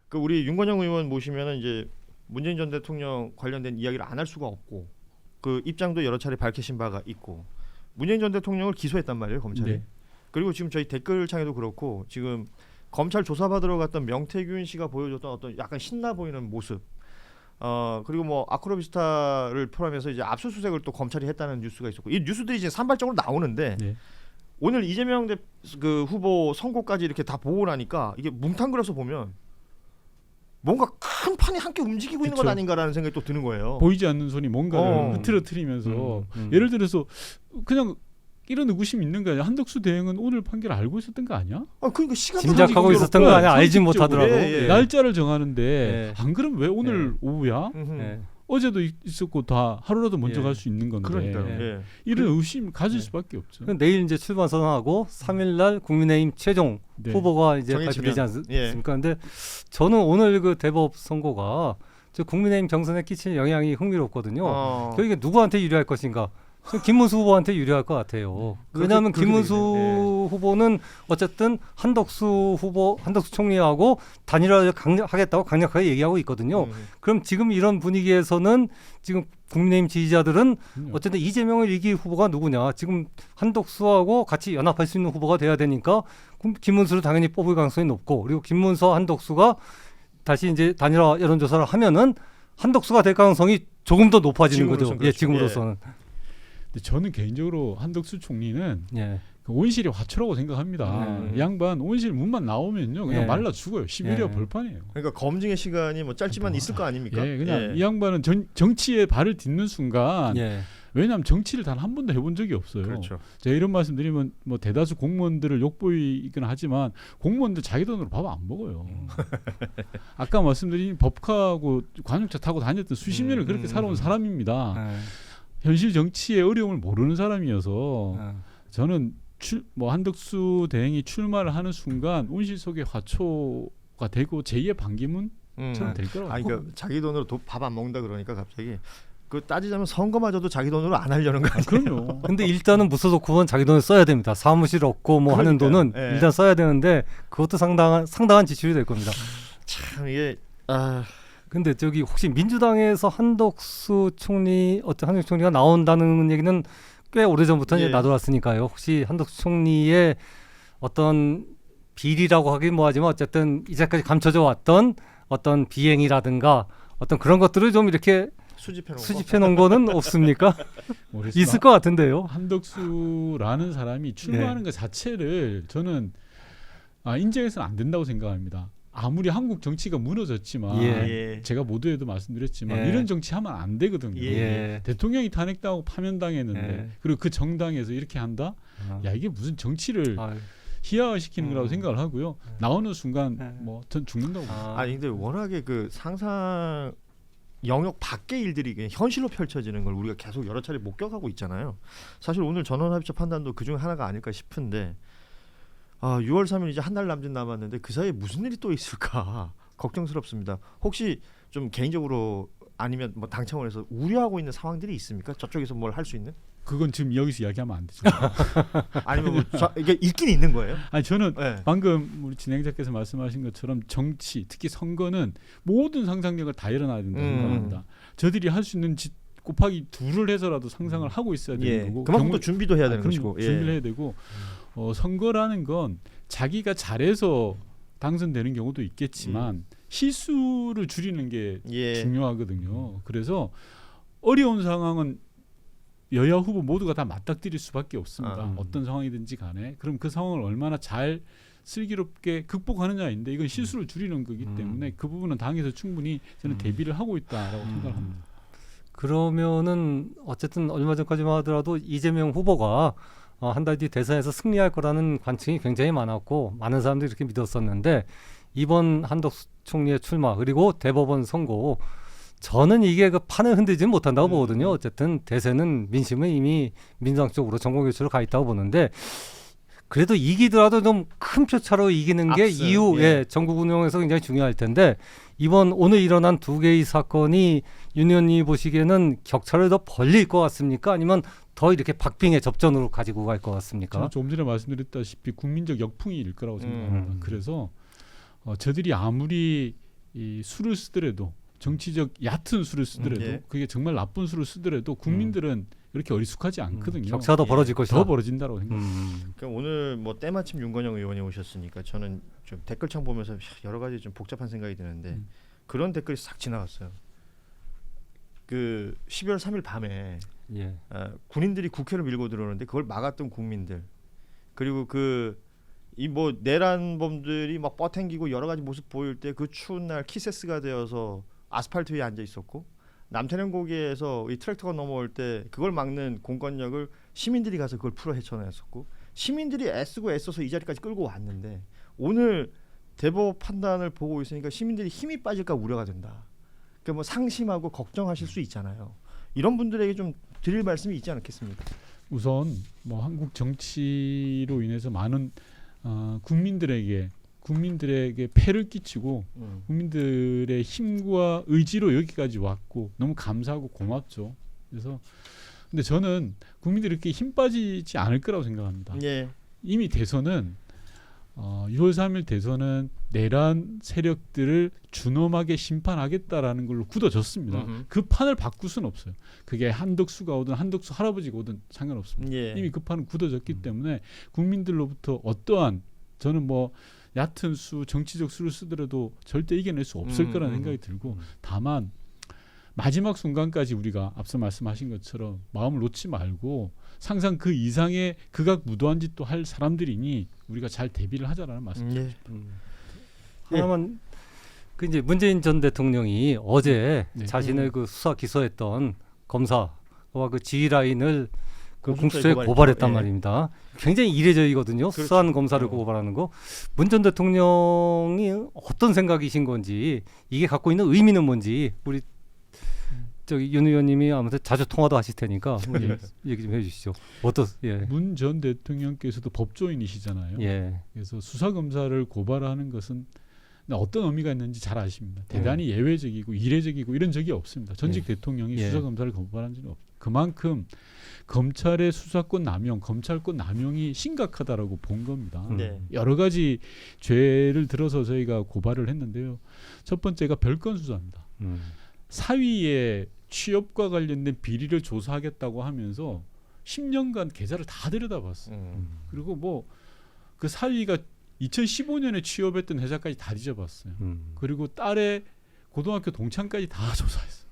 그 우리 윤건영 의원 모시면은 이제 문재인 전 대통령 관련된 이야기를 안 할 수가 없고 그 입장도 여러 차례 밝히신 바가 있고 문재인 전 대통령을 기소했단 말이에요 검찰이. 네. 그리고 지금 저희 댓글창에도 그렇고 지금 검찰 조사받으러 갔던 명태균 씨가 보여줬던 어떤 약간 신나 보이는 모습. 그리고 뭐 아크로비스타를 포함해서 이제 압수수색을 또 검찰이 했다는 뉴스가 있었고 이 뉴스들이 이제 산발적으로 나오는데 네. 오늘 이재명 그 후보 선고까지 이렇게 다 보고 나니까 이게 뭉탕그려서 보면 뭔가 큰 판이 함께 움직이고 있는 것 그쵸. 아닌가라는 생각이 또 드는 거예요. 보이지 않는 손이 뭔가를 흐트러뜨리면서 예를 들어서 그냥 이런 의구심이 있는 거 아니야? 한덕수 대행은 오늘 판결 알고 있었던 거 아니야? 그러니까 시간 짐작하고 있었던 거 아니야? 알지 못하더라도. 예. 날짜를 정하는데 예. 안 그럼 왜 오늘 오후야? 예. 어제도 있었고 다 하루라도 먼저 예. 갈 수 있는 건데 그러니까요. 예. 예. 이런 의심 가질 수밖에 없죠. 그럼 내일 이제 출마 선언하고 3일날 국민의힘 최종 네. 후보가 이제 정해지면. 발표되지 예. 않습니까? 근데 저는 오늘 그 대법 선고가 저 국민의힘 경선에 끼칠 영향이 흥미롭거든요. 결국에 누구한테 유리할 것인가? 저는 김문수 후보한테 유리할 것 같아요. 왜냐하면 그렇게 김문수 되겠네. 후보는 어쨌든 한덕수 총리하고 단일화를 하겠다고 강력하게 얘기하고 있거든요. 그럼 지금 이런 분위기에서는 지금 국민의힘 지지자들은 어쨌든 이재명을 이길 후보가 누구냐? 지금 한덕수하고 같이 연합할 수 있는 후보가 돼야 되니까 김문수를 당연히 뽑을 가능성이 높고 그리고 김문수 한덕수가 다시 이제 단일화 여론조사를 하면은 한덕수가 될 가능성이 조금 더 높아지는 거죠. 지금으로서는 예, 그렇죠. 지금으로서는. 근데 저는 개인적으로 한덕수 총리는 예. 그 온실이 화초라고 생각합니다. 이 양반 온실 문만 나오면요 그냥 예. 말라 죽어요. 시베리아 예. 벌판이에요. 그러니까 검증의 시간이 뭐 짧지만 있을 거 아닙니까? 예, 그냥 이 양반은 정치에 발을 딛는 순간 예. 왜냐하면 정치를 단 한 번도 해본 적이 없어요. 그렇죠. 제가 이런 말씀드리면 뭐 대다수 공무원들을 욕보이긴 하지만 공무원들 자기 돈으로 밥 안 먹어요. 아까 말씀드린 법카하고 관용차 타고 다녔던 수십 년을 그렇게 살아온 사람입니다. 예. 현실 정치의 어려움을 모르는 사람이어서 예. 저는 한덕수 대행이 출마를 하는 순간 온실 속의 화초가 되고 제2의 반기문처럼 될 거라고. 아니 그러니까 자기 돈으로 밥 안 먹는다 그러니까 갑자기 그 따지자면 선거마저도 자기 돈으로 안 하려는 거 아니에요? 그럼요. 근데 일단은 무소속 후보는 자기 돈을 써야 됩니다. 사무실 없고 뭐 하는 그러니까요. 돈은 예. 일단 써야 되는데 그것도 상당한 지출이 될 겁니다. 참 이게 근데 저기 혹시 민주당에서 한덕수 총리가 나온다는 얘기는 꽤 오래전부터 예. 이제 나돌았으니까요. 혹시 한덕수 총리의 어떤 비리라고 하긴 뭐하지만 어쨌든 이제까지 감춰져 왔던 어떤 비행이라든가 어떤 그런 것들을 좀 이렇게 수집해 놓은 거는 없습니까? 모르겠어요. 있을 것 같은데요. 한덕수라는 사람이 출마하는 것 자체를 저는 인정해서는 안 된다고 생각합니다. 아무리 한국 정치가 무너졌지만 예. 제가 모두에도 말씀드렸지만 예. 이런 정치 하면 안 되거든요. 예. 대통령이 탄핵당하고 파면당했는데 예. 그리고 그 정당에서 이렇게 한다? 야 이게 무슨 정치를 아유. 희화화시키는 거라고 생각을 하고요. 나오는 순간 예. 뭐 전 죽는다고 봅니다. 아니 근데 워낙에 그 상상 영역 밖의 일들이 그냥 현실로 펼쳐지는 걸 우리가 계속 여러 차례 목격하고 있잖아요. 사실 오늘 전원합의체 판단도 그중 하나가 아닐까 싶은데 6월 3일 이제 한 달 남짓 남았는데 그 사이에 무슨 일이 또 있을까 걱정스럽습니다. 혹시 좀 개인적으로 아니면 뭐 당 차원에서 우려하고 있는 상황들이 있습니까? 저쪽에서 뭘 할 수 있는? 그건 지금 여기서 이야기하면 안 되죠. 아니면 뭐 이게 있긴 있는 거예요? 아니 저는 네. 방금 우리 진행자께서 말씀하신 것처럼 정치, 특히 선거는 모든 상상력을 다 열어놔야 된다고 생각합니다. 저들이 할 수 있는 짓 곱하기 2를 해서라도 상상을 하고 있어야 되는 예. 거고 그만큼 또 준비도 해야 되는 그럼요. 것이고. 준비를 해야 되고 선거라는 건 자기가 잘해서 당선되는 경우도 있겠지만 실수를 줄이는 게 예. 중요하거든요. 그래서 어려운 상황은 여야 후보 모두가 다 맞닥뜨릴 수밖에 없습니다. 어떤 상황이든지 간에. 그럼 그 상황을 얼마나 잘 슬기롭게 극복하느냐인데 이건 실수를 줄이는 거기 때문에 그 부분은 당에서 충분히 저는 대비를 하고 있다라고 생각을 합니다. 그러면은 어쨌든 얼마 전까지만 하더라도 이재명 후보가 한 달 뒤 대선에서 승리할 거라는 관측이 굉장히 많았고 많은 사람들이 이렇게 믿었었는데 이번 한덕수 총리의 출마 그리고 대법원 선고 저는 이게 그 판을 흔들지는 못한다고 보거든요. 어쨌든 대세는 민심은 이미 민주당 쪽으로 전공교체로 가 있다고 보는데 그래도 이기더라도 좀 큰 표차로 이기는 게 앞선, 이후에 전국 운영에서 굉장히 중요할 텐데 오늘 일어난 두 개의 사건이 윤 의원님이 보시기에는 격차를 더 벌릴 것 같습니까? 아니면 더 이렇게 박빙의 접전으로 가지고 갈 것 같습니까? 저는 조금 전에 말씀드렸다시피 국민적 역풍이 일 거라고 생각합니다. 그래서 저들이 아무리 이 수를 쓰더라도 정치적 얕은 수를 쓰더라도 예. 그게 정말 나쁜 수를 쓰더라도 국민들은 이렇게 어리숙하지 않거든요. 격차가 더 벌어질 것이다. 더 벌어진다고 생각합니다. 그러니까 오늘 뭐 때마침 윤건영 의원이 오셨으니까 저는 좀 댓글창 보면서 여러 가지 좀 복잡한 생각이 드는데 그런 댓글이 싹 지나갔어요. 그 12월 3일 밤에 예. 군인들이 국회를 밀고 들어오는데 그걸 막았던 국민들 그리고 그 이 뭐 내란범들이 막 뻗탱기고 여러 가지 모습 보일 때 그 추운 날 키세스가 되어서 아스팔트 위에 앉아 있었고 남태령고개에서 이 트랙터가 넘어올 때 그걸 막는 공권력을 시민들이 가서 그걸 풀어 헤쳐냈었고 시민들이 애쓰고 애써서 이 자리까지 끌고 왔는데 오늘 대법 판단을 보고 있으니까 시민들이 힘이 빠질까 우려가 된다. 그러니까 뭐 상심하고 걱정하실 수 있잖아요. 이런 분들에게 좀 드릴 말씀이 있지 않겠습니까? 우선 뭐 한국 정치로 인해서 많은 국민들에게 폐를 끼치고 국민들의 힘과 의지로 여기까지 왔고 너무 감사하고 고맙죠. 그래서 근데 저는 국민들이 이렇게 힘 빠지지 않을 거라고 생각합니다. 예. 이미 대선은 6월 3일 대선은 내란 세력들을 준엄하게 심판하겠다라는 걸로 굳어졌습니다. 그 판을 바꿀 수는 없어요. 그게 한덕수가 오든 한덕수 할아버지가 오든 상관없습니다. 예. 이미 그 판은 굳어졌기 때문에 국민들로부터 어떠한 저는 뭐 얕은 수 정치적 수를 쓰더라도 절대 이겨낼 수 없을 거라는 생각이 들고 다만 마지막 순간까지 우리가 앞서 말씀하신 것처럼 마음을 놓지 말고 상상 그 이상의 극악무도한 짓도 할 사람들이니 우리가 잘 대비를 하자라는 말씀. 예. 하나만 그 이제 문재인 전 대통령이 어제 네. 자신을 그 수사 기소했던 검사와 그 지휘 라인을 그 공수처에 공수처에 고발했단 예. 말입니다. 굉장히 이례적이거든요. 그렇죠. 수사한 검사를 고발하는 거. 문 전 대통령이 어떤 생각이신 건지 이게 갖고 있는 의미는 뭔지 우리 저기 윤 의원님이 아무튼 자주 통화도 하실 테니까 예. 얘기 좀 해주시죠. 예. 문 전 대통령께서도 법조인이시잖아요. 예. 그래서 수사 검사를 고발하는 것은 어떤 의미가 있는지 잘 아십니다. 대단히 예외적이고 이례적이고 이런 적이 없습니다. 전직 대통령이 수사 검사를 고발한 적이 없습니다. 그만큼 검찰의 수사권 남용, 검찰권 남용이 심각하다라고 본 겁니다. 네. 여러 가지 죄를 들어서 저희가 고발을 했는데요. 첫 번째가 별건 수사입니다. 사위의 취업과 관련된 비리를 조사하겠다고 하면서 10년간 계좌를 다 들여다봤어요. 그리고 뭐 그 사위가 2015년에 취업했던 회사까지 다 뒤져봤어요. 그리고 딸의 고등학교 동창까지 다 조사했어요.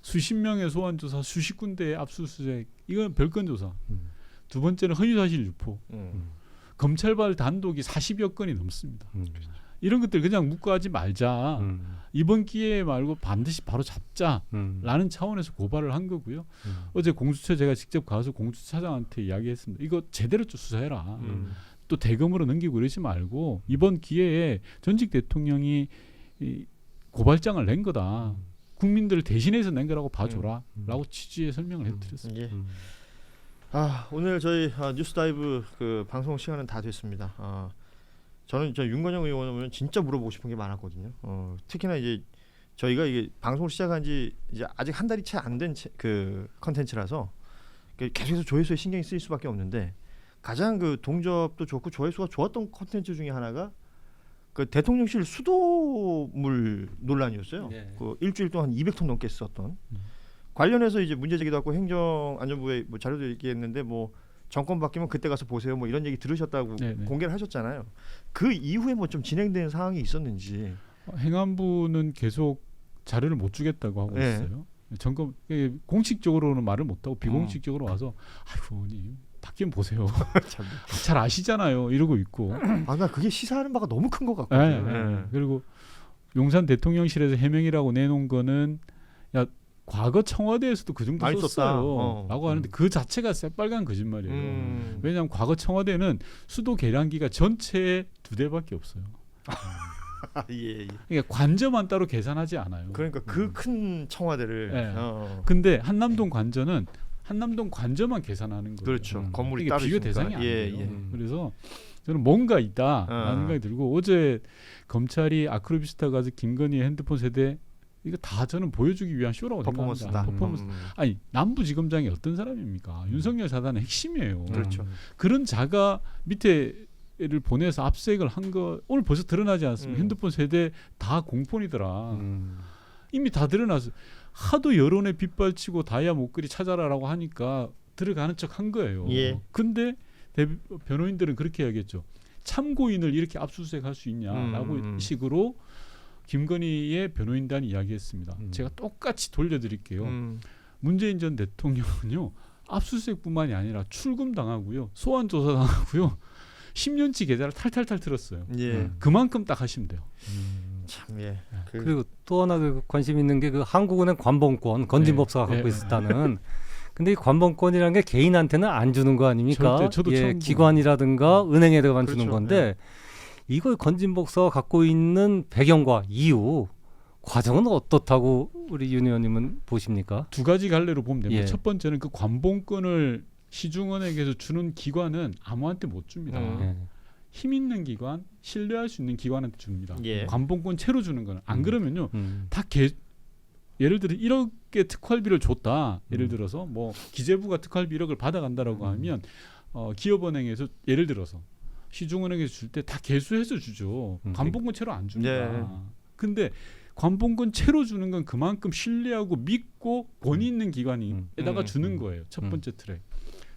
수십 명의 소환 조사, 수십 군데의 압수수색, 이건 별건 조사. 두 번째는 허위사실 유포. 검찰발 단독이 40여 건이 넘습니다. 이런 것들 그냥 묵과하지 말자. 이번 기회에 말고 반드시 바로 잡자라는 차원에서 고발을 한 거고요. 어제 공수처 제가 직접 가서 공수처장한테 이야기했습니다. 이거 제대로 좀 수사해라. 또 대검으로 넘기고 이러지 말고 이번 기회에 전직 대통령이 이 고발장을 낸 거다. 국민들을 대신해서 낸 거라고 봐줘라라고 취지의 설명을 해드렸습니다. 예. 오늘 저희 뉴스다이브 그 방송 시간은 다 됐습니다. 저는 윤건영 의원은 진짜 물어보고 싶은 게 많았거든요. 특히나 이제 저희가 이게 방송을 시작한 지 이제 아직 한 달이 채 안 된 그 컨텐츠라서 계속해서 조회수에 신경이 쓰일 수밖에 없는데 가장 그 동접도 좋고 조회수가 좋았던 컨텐츠 중에 하나가 그 대통령실 수도물 논란이었어요. 네. 그 일주일 동안 200톤 넘게 썼던 관련해서 이제 문제 제기도 하고 행정안전부에 뭐 자료도 얘기했는데 뭐 정권 바뀌면 그때 가서 보세요. 뭐 이런 얘기 들으셨다고 네네. 공개를 하셨잖아요. 그 이후에 뭐 좀 진행되는 상황이 있었는지. 행안부는 계속 자료를 못 주겠다고 하고 네. 있어요. 점검 공식적으로는 말을 못하고 비공식적으로 와서 아이고 의원님 바뀌면 보세요. 참. 잘 아시잖아요. 이러고 있고. 나 그게 시사하는 바가 너무 큰 것 네, 같거든요. 네. 그리고 용산 대통령실에서 해명이라고 내놓은 거는 야 과거 청와대에서도 그 정도 많이 썼다. 라고 하는데 그 자체가 새빨간 거짓말이에요. 왜냐하면 과거 청와대는 수도 계량기가 전체에 2대밖에 없어요. 예. 그러니까 관저만 따로 계산하지 않아요. 그러니까 그 큰 청와대를. 네. 근데 한남동 관저는 한남동 관저만 계산하는 거예요. 그렇죠. 건물이 이게 따로 비교 있으니까. 대상이 아니에요. 예. 그래서 저는 뭔가 있다라는 생각이 들고 어제 검찰이 아크로비스타 가서 김건희의 핸드폰 세대 이거 다 저는 보여주기 위한 쇼라고 퍼포먼스다. 생각합니다. 퍼포먼스. 아니 남부지검장이 어떤 사람입니까? 윤석열 사단의 핵심이에요. 그렇죠. 그런 자가 밑에 세대를 보내서 압수수색을 한 거 오늘 벌써 드러나지 않습니까? 핸드폰 세대 다 공폰이더라. 이미 다 드러났어. 하도 여론에 빗발치고 다이아 목걸이 찾아라라고 하니까 들어가는 척 한 거예요. 예. 근데 변호인들은 그렇게 이야기했죠. 참고인을 이렇게 압수수색할 수 있냐라고 식으로 김건희의 변호인단이 이야기했습니다. 제가 똑같이 돌려드릴게요. 문재인 전 대통령은요. 압수수색뿐만이 아니라 출금당하고요. 소환조사당하고요. 10년치 계좌를 탈탈탈 틀었어요. 예. 그만큼 딱 하시면 돼요. 참 예. 그리고 또 하나 그 관심 있는 게 그 한국은행 관봉권 건진법사가 갖고 있었다는. 근데 이 관봉권이라는 게 개인한테는 안 주는 거 아닙니까? 절대, 저도 처음 기관이라든가 은행에다가만 그렇죠. 주는 건데 이걸 건진법사가 갖고 있는 배경과 이유 과정은 어떻다고 우리 윤 의원님은 보십니까? 두 가지 갈래로 보면 됩니다. 예. 첫 번째는 그 관봉권을 시중은행에서 주는 기관은 아무한테 못 줍니다. 예. 힘 있는 기관, 신뢰할 수 있는 기관한테 줍니다. 예. 관봉권 채로 주는 거는 안 그러면요. 음. 다 예를 들어 1억의 특활비를 줬다. 예를 들어서 뭐 기재부가 특활비 1억을 받아간다라고 하면 기업은행에서 예를 들어서 시중은행에서 줄 때 다 개수해서 주죠. 관봉권 채로 안 줍니다. 네. 근데 관봉권 채로 주는 건 그만큼 신뢰하고 믿고 권위 있는 기관에다가 주는 거예요. 첫 번째 트랙.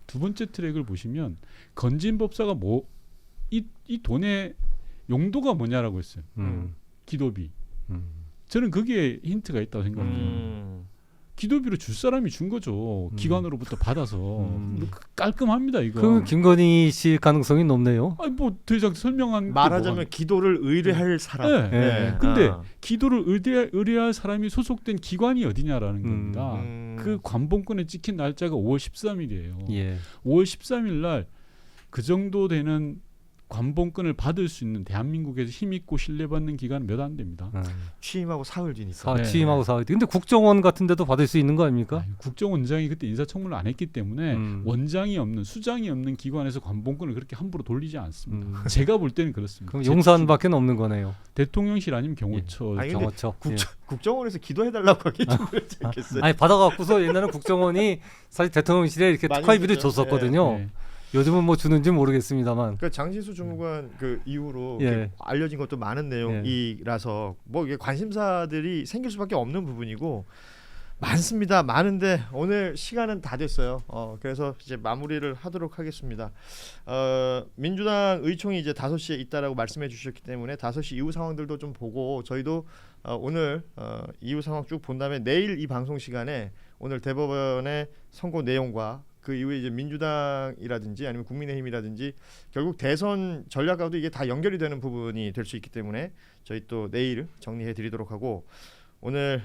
두 번째 트랙을 보시면 건진법사가 이 돈의 용도가 뭐냐라고 했어요. 기도비. 저는 거기에 힌트가 있다고 생각해요. 기도비로 줄 사람이 준 거죠. 기관으로부터 받아서. 깔끔합니다 이거. 그럼 김건희 씨 가능성이 높네요. 아니 뭐 더 이상 설명한 게 말하자면 뭐가- 기도를 의뢰할 사람. 네. 네. 근데 기도를 의뢰할 사람이 소속된 기관이 어디냐라는 겁니다. 그 관봉권에 찍힌 날짜가 5월 13일이에요. 예. 5월 13일 날 그 정도 되는 관봉권을 받을 수 있는 대한민국에서 힘있고 신뢰받는 기관은 몇 안 됩니다. 취임하고 사흘 뒤니까. 네. 취임하고 사흘 뒤. 근데 국정원 같은 데도 받을 수 있는 거 아닙니까? 아니, 국정원장이 그때 인사청문을 안 했기 때문에 원장이 없는 수장이 없는 기관에서 관봉권을 그렇게 함부로 돌리지 않습니다. 제가 볼 때는 그렇습니다. 그럼 용산밖에 없는 거네요. 대통령실 아니면 경호처. 아니, 근데 경호처. 국정원에서 기도해달라고 하기 좀 그렇지 않겠어요? 아니 받아갖고서 옛날에 국정원이 사실 대통령실에 이렇게 많이 특활비를 주죠. 줬었거든요. 네. 요즘은 뭐 주는지 모르겠습니다만. 그 장진수 주무관 그 이후로 예. 이렇게 알려진 것도 많은 내용이라서 뭐 이게 관심사들이 생길 수밖에 없는 부분이고 많습니다. 많은데 오늘 시간은 다 됐어요. 그래서 이제 마무리를 하도록 하겠습니다. 민주당 의총이 이제 5시에 있다라고 말씀해 주셨기 때문에 5시 이후 상황들도 좀 보고 저희도 오늘 이후 상황 쭉 본 다음에 내일 이 방송 시간에 오늘 대법원의 선고 내용과 그 이후에 이제 민주당이라든지 아니면 국민의힘이라든지 결국 대선 전략과도 이게 다 연결이 되는 부분이 될 수 있기 때문에 저희 또 내일 정리해 드리도록 하고 오늘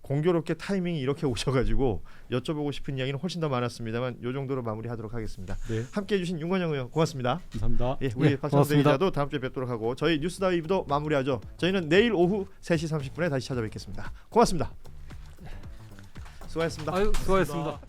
공교롭게 타이밍이 이렇게 오셔가지고 여쭤보고 싶은 이야기는 훨씬 더 많았습니다만 이 정도로 마무리하도록 하겠습니다. 네. 함께해 주신 윤건영 의원 고맙습니다. 감사합니다. 예, 우리 예, 박찬호 고맙습니다. 기자도 다음 주에 뵙도록 하고 저희 뉴스다이브도 마무리하죠. 저희는 내일 오후 3시 30분에 다시 찾아뵙겠습니다. 고맙습니다. 수고하셨습니다. 아유, 수고하셨습니다.